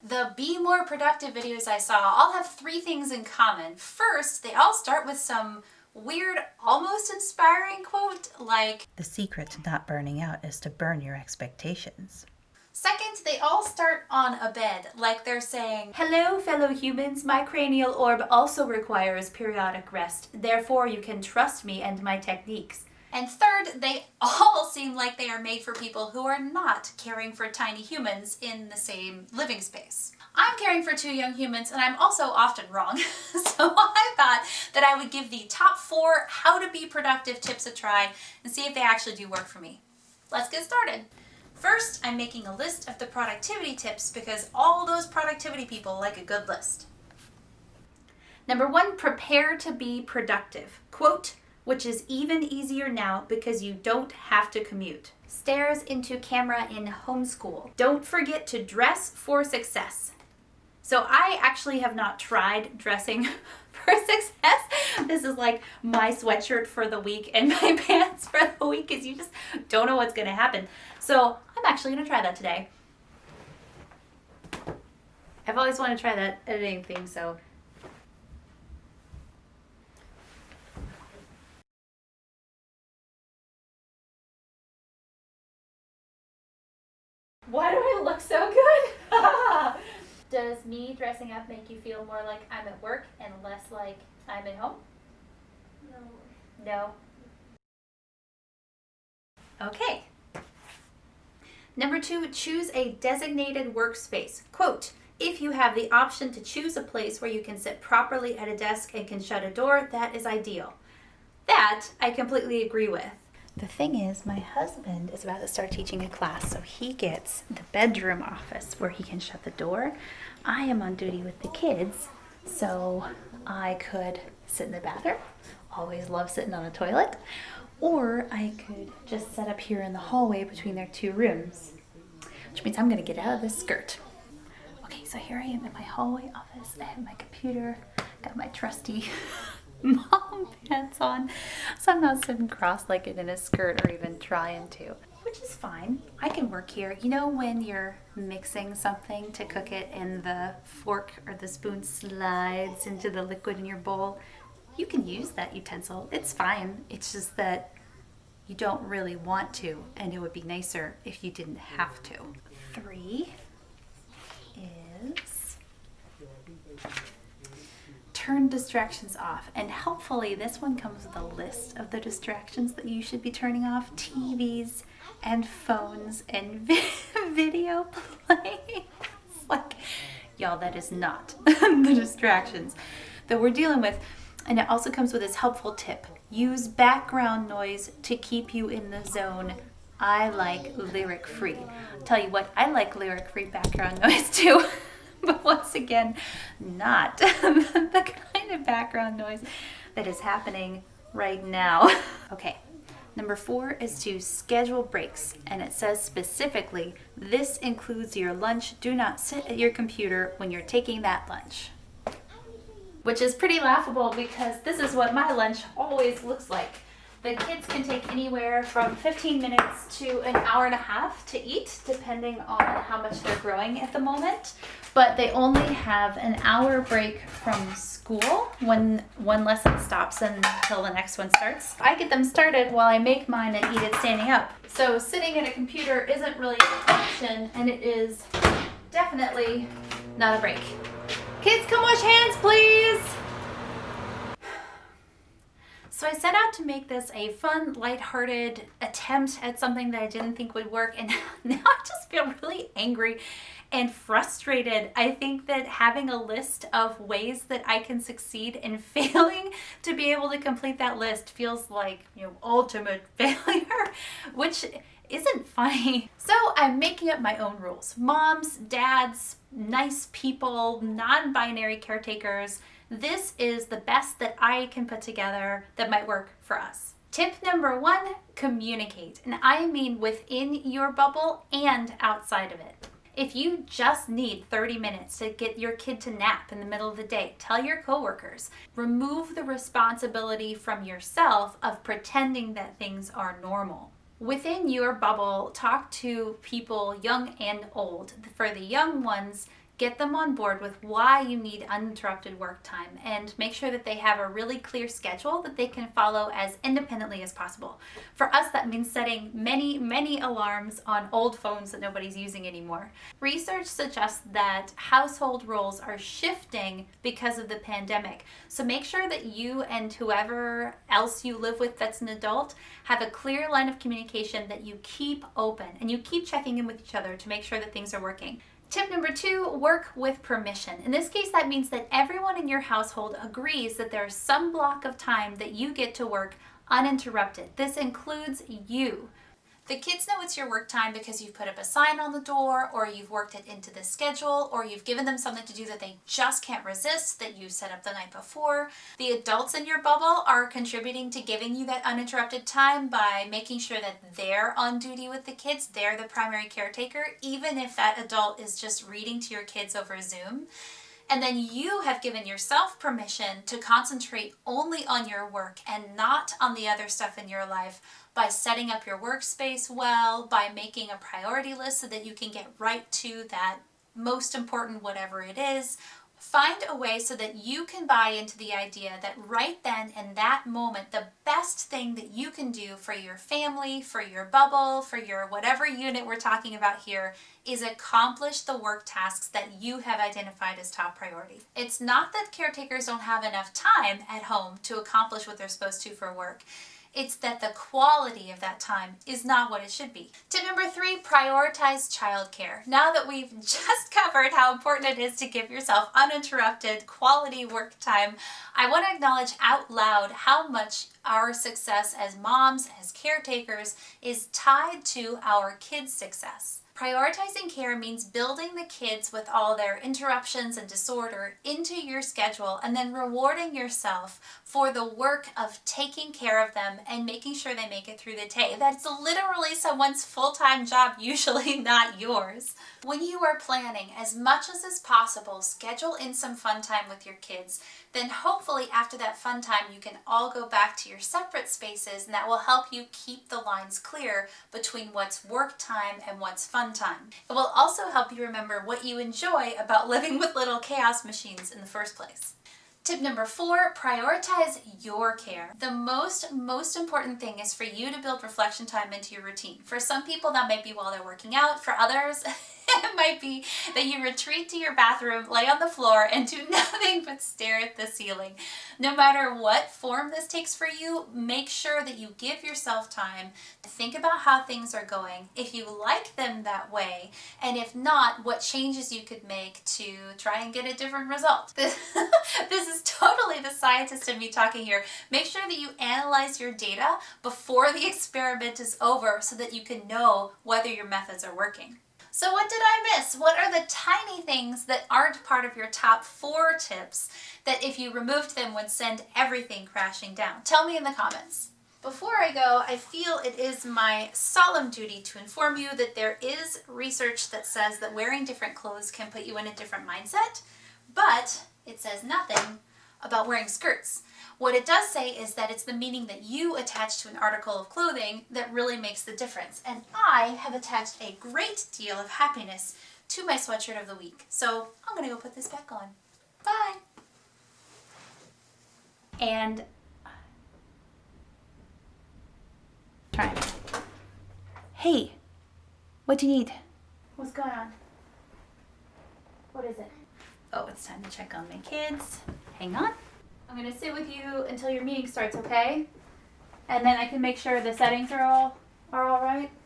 The Be More Productive videos I saw all have three things in common. First, they all start with some weird, almost inspiring quote like, "The secret to not burning out is to burn your expectations." Second, they all start on a bed, like they're saying, "Hello, fellow humans, my cranial orb also requires periodic rest. Therefore, you can trust me and my techniques." And third, they all seem like they are made for people who are not caring for tiny humans in the same living space. I'm caring for 2 young humans, and I'm also often wrong. So I thought that I would give the top 4 how to be productive tips a try and see if they actually do work for me. Let's get started. First, I'm making a list of the productivity tips because all those productivity people like a good list. Number 1, prepare to be productive. Quote, "which is even easier now because you don't have to commute." Stares into camera in homeschool. Don't forget to dress for success. So I actually have not tried dressing for success. This is like my sweatshirt for the week and my pants for the week because you just don't know what's going to happen. So I'm actually going to try that today. I've always wanted to try that editing thing, so. Why do I look so good? Does me dressing up make you feel more like I'm at work and less like I'm at home? No. Okay. Number 2, choose a designated workspace. Quote, "if you have the option to choose a place where you can sit properly at a desk and can shut a door, that is ideal." That I completely agree with. The thing is, my husband is about to start teaching a class, so he gets the bedroom office where he can shut the door. I am on duty with the kids, so I could sit in the bathroom. Always love sitting on a toilet. Or I could just set up here in the hallway between their 2 rooms, which means I'm going to get out of this skirt. Okay, so here I am in my hallway office. I have my computer, got my trusty mom pants on, so I'm not sitting cross-legged in a skirt or even trying to, which is fine. I can work here. You know when you're mixing something to cook it and the fork or the spoon slides into the liquid in your bowl? You can use that utensil. It's fine. It's just that you don't really want to, and it would be nicer if you didn't have to. 3 is turn distractions off. And helpfully, this one comes with a list of the distractions that you should be turning off. TVs and phones and video playing. Like, y'all, that is not the distractions that we're dealing with. And it also comes with this helpful tip. Use background noise to keep you in the zone. I like lyric-free. I'll tell you what, I like lyric-free background noise too. But once again, not the kind of background noise that is happening right now. Okay, number 4 is to schedule breaks. And it says specifically, this includes your lunch. Do not sit at your computer when you're taking that lunch. Which is pretty laughable because this is what my lunch always looks like. The kids can take anywhere from 15 minutes to an hour and a half to eat, depending on how much they're growing at the moment. But they only have an hour break from school when one lesson stops until the next one starts. I get them started while I make mine and eat it standing up. So sitting at a computer isn't really an option, and it is definitely not a break. Kids, come wash hands, please! So I set out to make this a fun, lighthearted attempt at something that I didn't think would work, and now I just feel really angry and frustrated. I think that having a list of ways that I can succeed and failing to be able to complete that list feels like, ultimate failure, which isn't funny. So I'm making up my own rules. Moms, dads, nice people, non-binary caretakers. This is the best that I can put together that might work for us. Tip number 1, communicate. And I mean within your bubble and outside of it. If you just need 30 minutes to get your kid to nap in the middle of the day, tell your coworkers. Remove the responsibility from yourself of pretending that things are normal. Within your bubble, talk to people young and old. For the young ones, Get them on board with why you need uninterrupted work time and make sure that they have a really clear schedule that they can follow as independently as possible. For us, that means setting many alarms on old phones that nobody's using anymore. Research suggests that household roles are shifting because of the pandemic. So make sure that you and whoever else you live with that's an adult have a clear line of communication that you keep open and you keep checking in with each other to make sure that things are working. Tip number 2, work with permission. In this case, that means that everyone in your household agrees that there's some block of time that you get to work uninterrupted. This includes you. The kids know it's your work time because you've put up a sign on the door, or you've worked it into the schedule, or you've given them something to do that they just can't resist that you set up the night before. The adults in your bubble are contributing to giving you that uninterrupted time by making sure that they're on duty with the kids. They're the primary caretaker, even if that adult is just reading to your kids over Zoom. And then you have given yourself permission to concentrate only on your work and not on the other stuff in your life by setting up your workspace well, by making a priority list so that you can get right to that most important whatever it is. Find a way so that you can buy into the idea that right then in that moment, the best thing that you can do for your family, for your bubble, for your whatever unit we're talking about here is accomplish the work tasks that you have identified as top priority. It's not that caretakers don't have enough time at home to accomplish what they're supposed to for work. It's that the quality of that time is not what it should be. Tip number 3, prioritize childcare. Now that we've just covered how important it is to give yourself uninterrupted quality work time, I want to acknowledge out loud how much our success as moms, as caretakers, is tied to our kids' success. Prioritizing care means building the kids with all their interruptions and disorder into your schedule and then rewarding yourself for the work of taking care of them and making sure they make it through the day. That's literally someone's full-time job, usually not yours. When you are planning as much as is possible, schedule in some fun time with your kids, then hopefully after that fun time you can all go back to your separate spaces, and that will help you keep the lines clear between what's work time and what's fun time. It will also help you remember what you enjoy about living with little chaos machines in the first place. Tip number 4, prioritize your care. The most important thing is for you to build reflection time into your routine. For some people that might be while they're working out. For others it might be that you retreat to your bathroom, lay on the floor, and do nothing but stare at the ceiling. No matter what form this takes for you, make sure that you give yourself time to think about how things are going, if you like them that way, and if not, what changes you could make to try and get a different result. This is totally the scientist in me talking here. Make sure that you analyze your data before the experiment is over so that you can know whether your methods are working. So what did I miss? What are the tiny things that aren't part of your top 4 tips that if you removed them would send everything crashing down? Tell me in the comments. Before I go, I feel it is my solemn duty to inform you that there is research that says that wearing different clothes can put you in a different mindset, but it says nothing about wearing skirts. What it does say is that it's the meaning that you attach to an article of clothing that really makes the difference. And I have attached a great deal of happiness to my sweatshirt of the week. So I'm going to go put this back on. Bye. And try. Hey, what do you need? What's going on? What is it? Oh, it's time to check on my kids. Hang on. I'm going to sit with you until your meeting starts, okay? And then I can make sure the settings are all right.